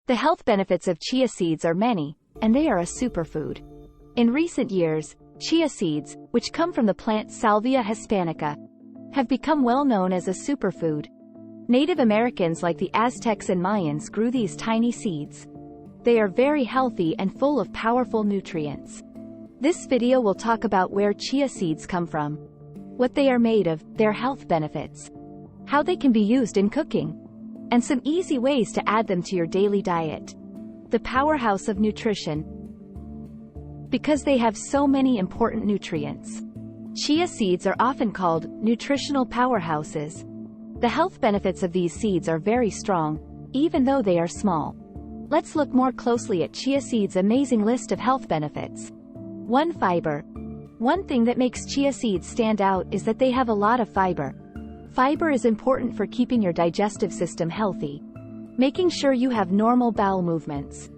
The health benefits of chia seeds are many, and they are a superfood. In recent years, chia seeds, which come from the plant Salvia hispanica, have become well known as a superfood. Native Americans like the Aztecs and Mayans grew these tiny seeds. They are very healthy and full of powerful nutrients. This video will talk about where chia seeds come from, what they are made of, their health benefits, how they can be used in cooking, and some easy ways to add them to your daily diet. The powerhouse of nutrition. Because they have so many important nutrients, chia seeds are often called nutritional powerhouses. The health benefits of these seeds are very strong, even though they are small. Let's look more closely at chia seeds' amazing list of health benefits. 1. Fiber. One thing that makes chia seeds stand out is that they have a lot of fiber. Fiber is important for keeping your digestive system healthy, making sure you have normal bowel movements,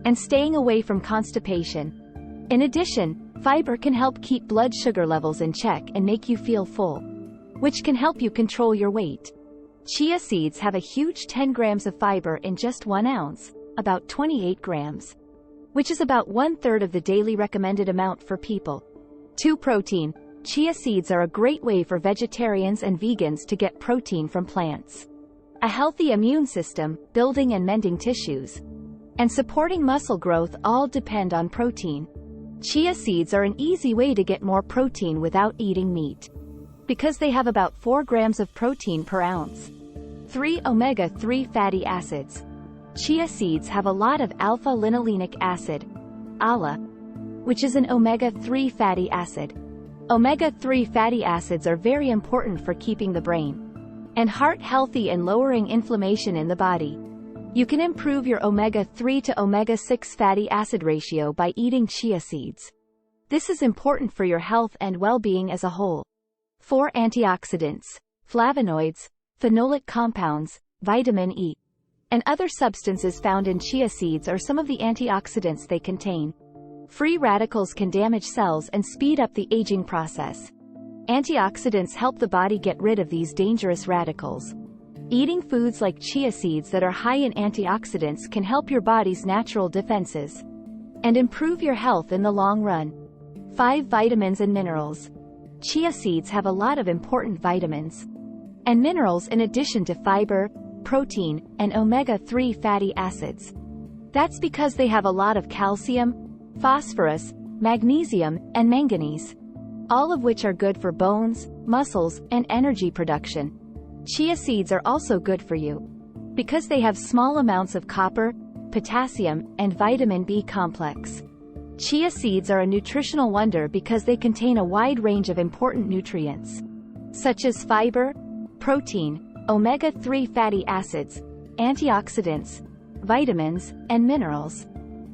and staying away from constipation. In addition, fiber can help keep blood sugar levels in check and make you feel full, which can help you control your weight. Chia seeds have a huge 10 grams of fiber in just 1 ounce, about 28 grams, which is about 1/3 of the daily recommended amount for people. 2. Protein. Chia seeds are a great way for vegetarians and vegans to get protein from plants. A healthy immune system, building and mending tissues, and supporting muscle growth all depend on protein. Chia seeds are an easy way to get more protein without eating meat, because they have about 4 grams of protein per ounce. 3. Omega-3 fatty acids. Chia seeds have a lot of alpha-linolenic acid, ALA, which is an omega-3 fatty acid. Omega-3 fatty acids are very important for keeping the brain and heart healthy and lowering inflammation in the body. You can improve your omega-3 to omega-6 fatty acid ratio by eating chia seeds. This is important for your health and well-being as a whole. 4. Antioxidants. Flavonoids, phenolic compounds, vitamin E, and other substances found in chia seeds are some of the antioxidants they contain. Free radicals can damage cells and speed up the aging process. Antioxidants help the body get rid of these dangerous radicals. Eating foods like chia seeds that are high in antioxidants can help your body's natural defenses and improve your health in the long run. 5. Vitamins and minerals. Chia seeds have a lot of important vitamins and minerals in addition to fiber, protein, and omega-3 fatty acids. That's because they have a lot of calcium, phosphorus, magnesium, and manganese, all of which are good for bones, muscles, and energy production. Chia seeds are also good for you because they have small amounts of copper, potassium, and vitamin B complex. Chia seeds are a nutritional wonder because they contain a wide range of important nutrients, such as fiber, protein, omega-3 fatty acids, antioxidants, vitamins, and minerals.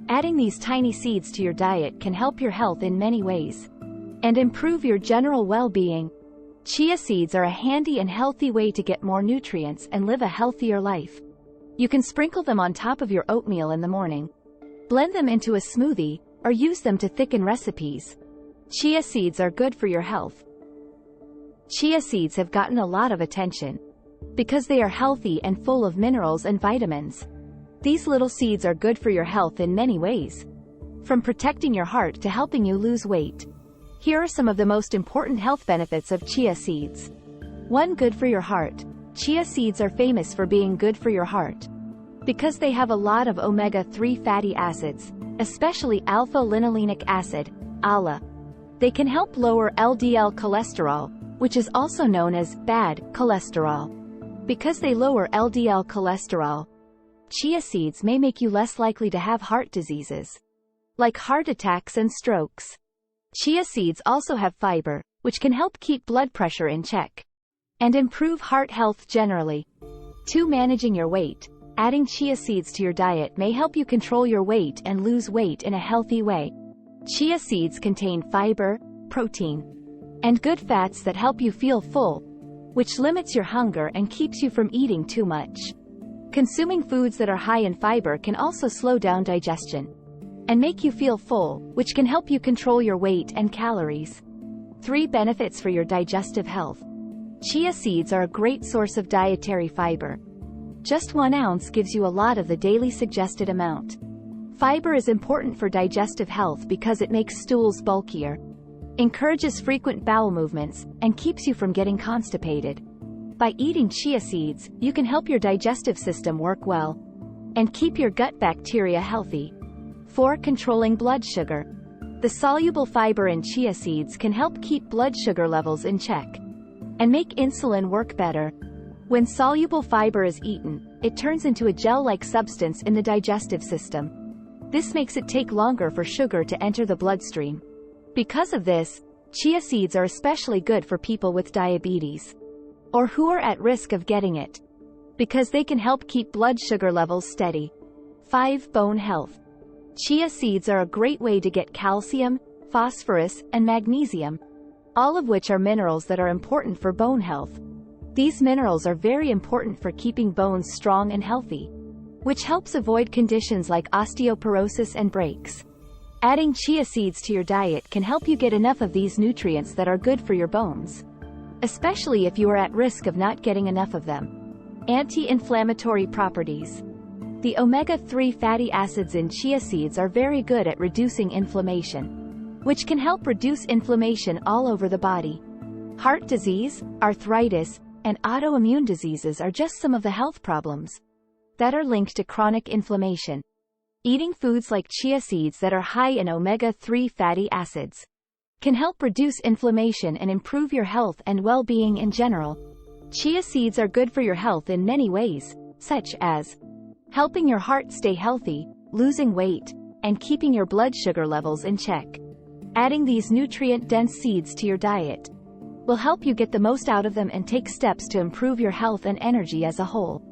Adding these tiny seeds to your diet can help your health in many ways and improve your general well-being. Chia seeds are a handy and healthy way to get more nutrients and live a healthier life. You can sprinkle them on top of your oatmeal in the morning, blend them into a smoothie, or use them to thicken recipes. Chia seeds are good for your health. Chia seeds have gotten a lot of attention because they are healthy and full of minerals and vitamins. These little seeds are good for your health in many ways, from protecting your heart to helping you lose weight. Here are some of the most important health benefits of chia seeds. 1. Good for your heart. Chia seeds are famous for being good for your heart because they have a lot of omega-3 fatty acids, especially alpha-linolenic acid, ALA. They can help lower LDL cholesterol, which is also known as bad cholesterol. Because they lower LDL cholesterol, chia seeds may make you less likely to have heart diseases, like heart attacks and strokes. Chia seeds also have fiber, which can help keep blood pressure in check and improve heart health generally. 2. Managing your weight. Adding chia seeds to your diet may help you control your weight and lose weight in a healthy way. Chia seeds contain fiber, protein, and good fats that help you feel full, which limits your hunger and keeps you from eating too much. Consuming foods that are high in fiber can also slow down digestion and make you feel full, which can help you control your weight and calories. 3. Benefits for your digestive health. Chia seeds are a great source of dietary fiber. Just 1 ounce gives you a lot of the daily suggested amount. Fiber is important for digestive health because it makes stools bulkier, encourages frequent bowel movements, and keeps you from getting constipated. By eating chia seeds, you can help your digestive system work well and keep your gut bacteria healthy. 4. Controlling blood sugar. The soluble fiber in chia seeds can help keep blood sugar levels in check and make insulin work better. When soluble fiber is eaten, it turns into a gel-like substance in the digestive system. This makes it take longer for sugar to enter the bloodstream. Because of this, chia seeds are especially good for people with diabetes or who are at risk of getting it, because they can help keep blood sugar levels steady. 5. Bone health. Chia seeds are a great way to get calcium, phosphorus, and magnesium, all of which are minerals that are important for bone health. These minerals are very important for keeping bones strong and healthy, which helps avoid conditions like osteoporosis and breaks. Adding chia seeds to your diet can help you get enough of these nutrients that are good for your bones, especially if you are at risk of not getting enough of them. Anti-inflammatory properties. The omega-3 fatty acids in chia seeds are very good at reducing inflammation, which can help reduce inflammation all over the body. Heart disease, arthritis, and autoimmune diseases are just some of the health problems that are linked to chronic inflammation. Eating foods like chia seeds that are high in omega-3 fatty acids can help reduce inflammation and improve your health and well-being in general. Chia seeds are good for your health in many ways, such as helping your heart stay healthy, losing weight, and keeping your blood sugar levels in check. Adding these nutrient-dense seeds to your diet will help you get the most out of them and take steps to improve your health and energy as a whole.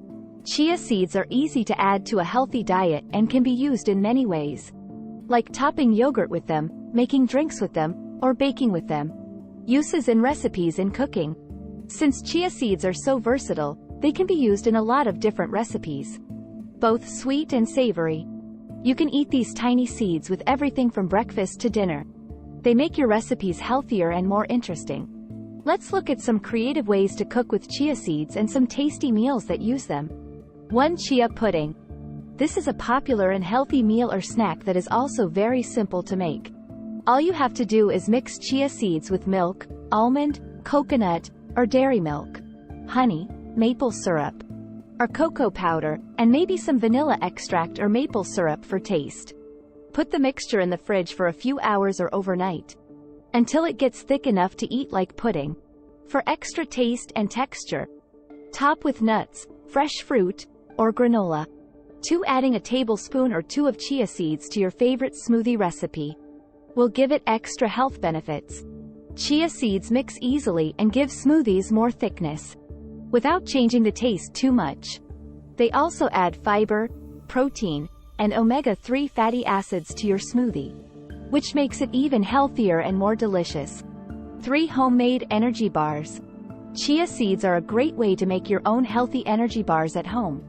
Chia seeds are easy to add to a healthy diet and can be used in many ways, like topping yogurt with them, making drinks with them, or baking with them. Uses in recipes and cooking. Since chia seeds are so versatile, they can be used in a lot of different recipes, both sweet and savory. You can eat these tiny seeds with everything from breakfast to dinner. They make your recipes healthier and more interesting. Let's look at some creative ways to cook with chia seeds and some tasty meals that use them. 1. Chia pudding. This is a popular and healthy meal or snack that is also very simple to make. All you have to do is mix chia seeds with milk, almond, coconut, or dairy milk, honey, maple syrup, or cocoa powder, and maybe some vanilla extract or maple syrup for taste. Put the mixture in the fridge for a few hours or overnight, until it gets thick enough to eat like pudding. For extra taste and texture, top with nuts, fresh fruit, or granola. 2. Adding a tablespoon or 2 of chia seeds to your favorite smoothie recipe will give it extra health benefits. Chia seeds mix easily and give smoothies more thickness, without changing the taste too much. They also add fiber, protein, and omega-3 fatty acids to your smoothie, which makes it even healthier and more delicious. 3. Homemade energy bars. Chia seeds are a great way to make your own healthy energy bars at home.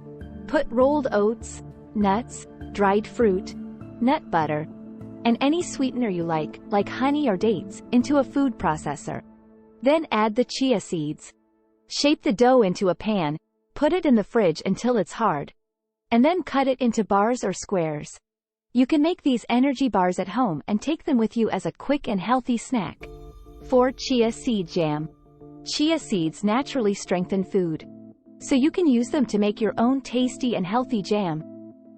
Put rolled oats, nuts, dried fruit, nut butter, and any sweetener you like honey or dates, into a food processor. Then add the chia seeds. Shape the dough into a pan, put it in the fridge until it's hard, and then cut it into bars or squares. You can make these energy bars at home and take them with you as a quick and healthy snack. 4. Chia seed jam. Chia seeds naturally strengthen food, so you can use them to make your own tasty and healthy jam.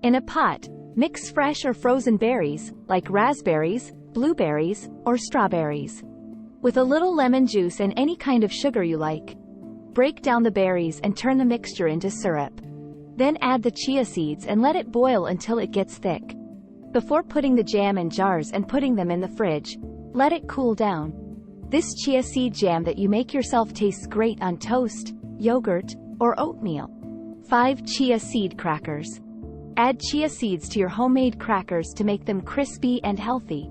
In a pot, mix fresh or frozen berries, like raspberries, blueberries, or strawberries, with a little lemon juice and any kind of sugar you like. Break down the berries and turn the mixture into syrup. Then add the chia seeds and let it boil until it gets thick. Before putting the jam in jars and putting them in the fridge, let it cool down. This chia seed jam that you make yourself tastes great on toast, yogurt, or oatmeal. 5. Chia seed crackers. Add chia seeds to your homemade crackers to make them crispy and healthy.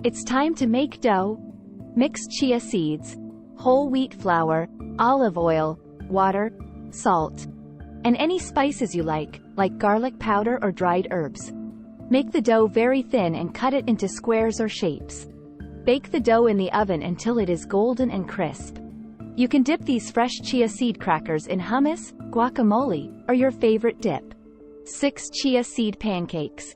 It's time to make dough. Mix chia seeds, whole wheat flour, olive oil, water, salt, and any spices you like garlic powder or dried herbs. Make the dough very thin and cut it into squares or shapes. Bake the dough in the oven until it is golden and crisp. You can dip these fresh chia seed crackers in hummus, guacamole, or your favorite dip. 6. Chia seed pancakes.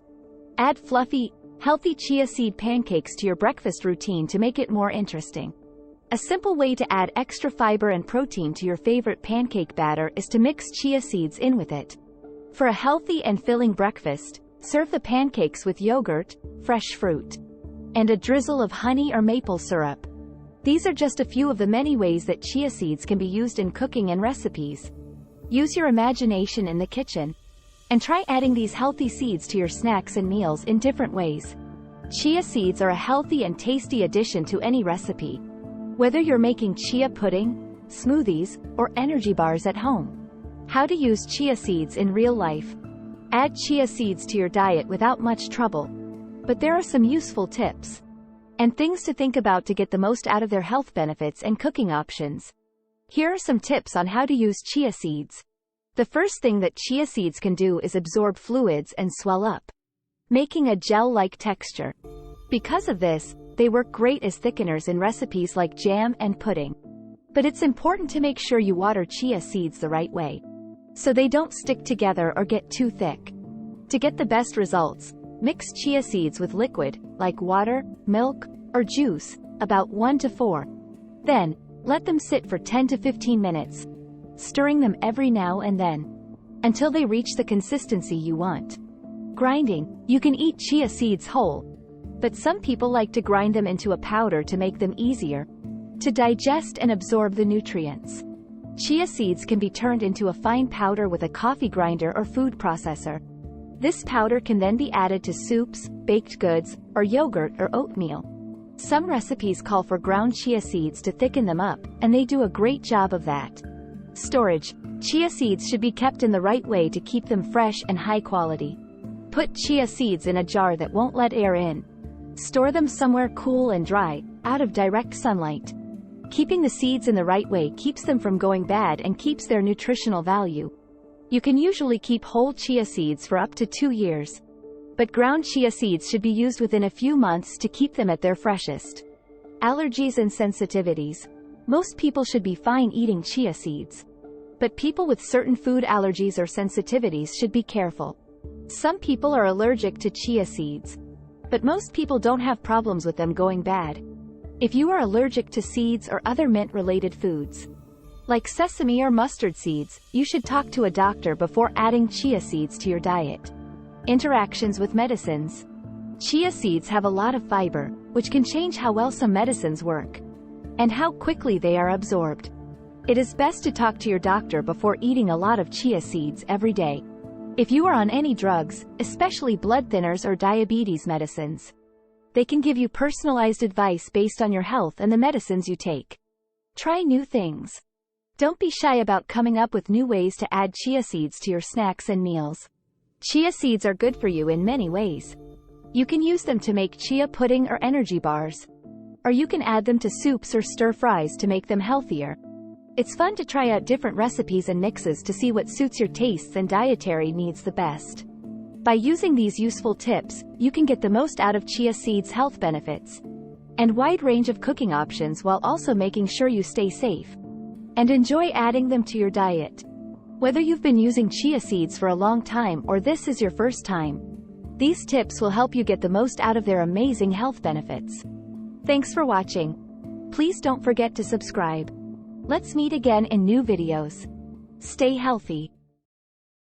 Add fluffy, healthy chia seed pancakes to your breakfast routine to make it more interesting. A simple way to add extra fiber and protein to your favorite pancake batter is to mix chia seeds in with it. For a healthy and filling breakfast, serve the pancakes with yogurt, fresh fruit, and a drizzle of honey or maple syrup. These are just a few of the many ways that chia seeds can be used in cooking and recipes. Use your imagination in the kitchen, and try adding these healthy seeds to your snacks and meals in different ways. Chia seeds are a healthy and tasty addition to any recipe. Whether you're making chia pudding, smoothies, or energy bars at home. How to use chia seeds in real life. Add chia seeds to your diet without much trouble. But there are some useful tips and things to think about to get the most out of their health benefits and cooking options. Here are some tips on how to use chia seeds. The first thing that chia seeds can do is absorb fluids and swell up, making a gel-like texture. Because of this, they work great as thickeners in recipes like jam and pudding. But it's important to make sure you water chia seeds the right way, so they don't stick together or get too thick. To get the best results, mix chia seeds with liquid, like water, milk, or juice, about 1 to 4. Then, let them sit for 10 to 15 minutes, stirring them every now and then, until they reach the consistency you want. Grinding. You can eat chia seeds whole, but some people like to grind them into a powder to make them easier to digest and absorb the nutrients. Chia seeds can be turned into a fine powder with a coffee grinder or food processor. This powder can then be added to soups, baked goods, or yogurt or oatmeal. Some recipes call for ground chia seeds to thicken them up, and they do a great job of that. Storage. Chia seeds should be kept in the right way to keep them fresh and high quality. Put chia seeds in a jar that won't let air in. Store them somewhere cool and dry, out of direct sunlight. Keeping the seeds in the right way keeps them from going bad and keeps their nutritional value. You can usually keep whole chia seeds for up to 2 years. But ground chia seeds should be used within a few months to keep them at their freshest. Allergies and sensitivities. Most people should be fine eating chia seeds. But people with certain food allergies or sensitivities should be careful. Some people are allergic to chia seeds, but most people don't have problems with them going bad. If you are allergic to seeds or other mint-related foods, like sesame or mustard seeds, you should talk to a doctor before adding chia seeds to your diet. Interactions with medicines. Chia seeds have a lot of fiber, which can change how well some medicines work, and how quickly they are absorbed. It is best to talk to your doctor before eating a lot of chia seeds every day. If you are on any drugs, especially blood thinners or diabetes medicines, they can give you personalized advice based on your health and the medicines you take. Try new things. Don't be shy about coming up with new ways to add chia seeds to your snacks and meals. Chia seeds are good for you in many ways. You can use them to make chia pudding or energy bars, or you can add them to soups or stir-fries to make them healthier. It's fun to try out different recipes and mixes to see what suits your tastes and dietary needs the best. By using these useful tips, you can get the most out of chia seeds' health benefits and wide range of cooking options while also making sure you stay safe and enjoy adding them to your diet. Whether you've been using chia seeds for a long time or this is your first time, these tips will help you get the most out of their amazing health benefits. Thanks for watching. Please don't forget to subscribe. Let's meet again in new videos. Stay healthy.